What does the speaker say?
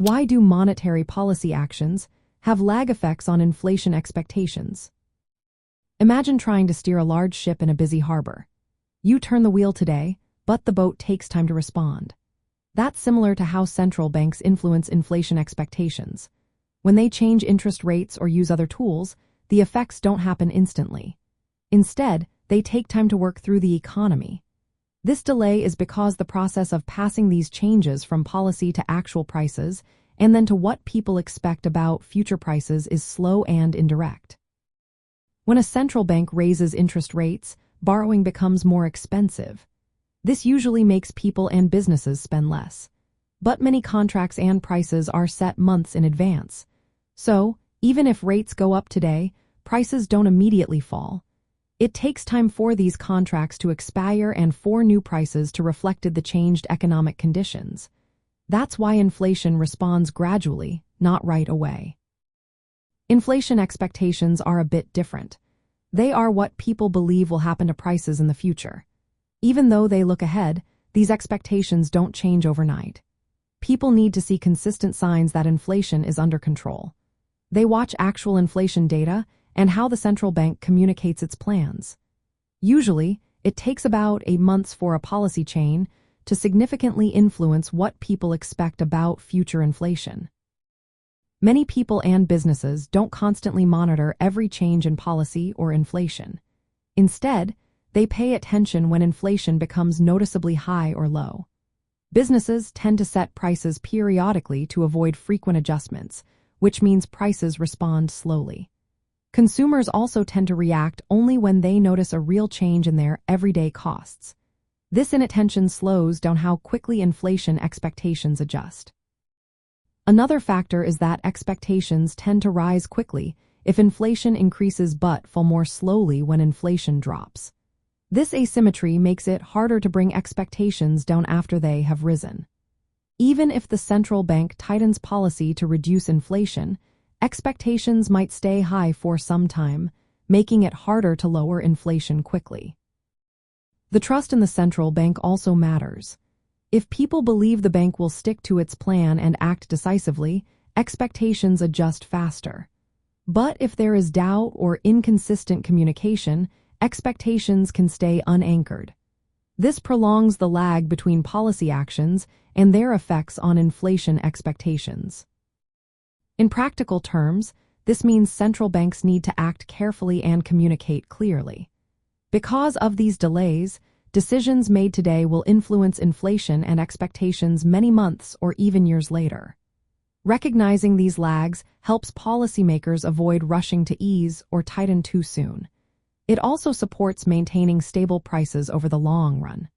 Why do monetary policy actions have lag effects on inflation expectations? Imagine trying to steer a large ship in a busy harbor. You turn the wheel today, but the boat takes time to respond. That's similar to how central banks influence inflation expectations. When they change interest rates or use other tools, the effects don't happen instantly. Instead, they take time to work through the economy. This delay is because the process of passing these changes from policy to actual prices and then to what people expect about future prices is slow and indirect. When a central bank raises interest rates, borrowing becomes more expensive. This usually makes people and businesses spend less. But many contracts and prices are set months in advance. So, even if rates go up today, prices don't immediately fall. It takes time for these contracts to expire and for new prices to reflect the changed economic conditions. That's why inflation responds gradually, not right away. Inflation expectations are a bit different. They are what people believe will happen to prices in the future. Even though they look ahead, these expectations don't change overnight. People need to see consistent signs that inflation is under control. They watch actual inflation data and how the central bank communicates its plans. Usually, it takes about 8 months for a policy change to significantly influence what people expect about future inflation. Many people and businesses don't constantly monitor every change in policy or inflation. Instead, they pay attention when inflation becomes noticeably high or low. Businesses tend to set prices periodically to avoid frequent adjustments, which means prices respond slowly. Consumers also tend to react only when they notice a real change in their everyday costs. This inattention slows down how quickly inflation expectations adjust. Another factor is that expectations tend to rise quickly if inflation increases but fall more slowly when inflation drops. This asymmetry makes it harder to bring expectations down after they have risen. Even if the central bank tightens policy to reduce inflation, expectations might stay high for some time, making it harder to lower inflation quickly. The trust in the central bank also matters. If people believe the bank will stick to its plan and act decisively, expectations adjust faster. But if there is doubt or inconsistent communication, expectations can stay unanchored. This prolongs the lag between policy actions and their effects on inflation expectations. In practical terms, this means central banks need to act carefully and communicate clearly. Because of these delays, decisions made today will influence inflation and expectations many months or even years later. Recognizing these lags helps policymakers avoid rushing to ease or tighten too soon. It also supports maintaining stable prices over the long run.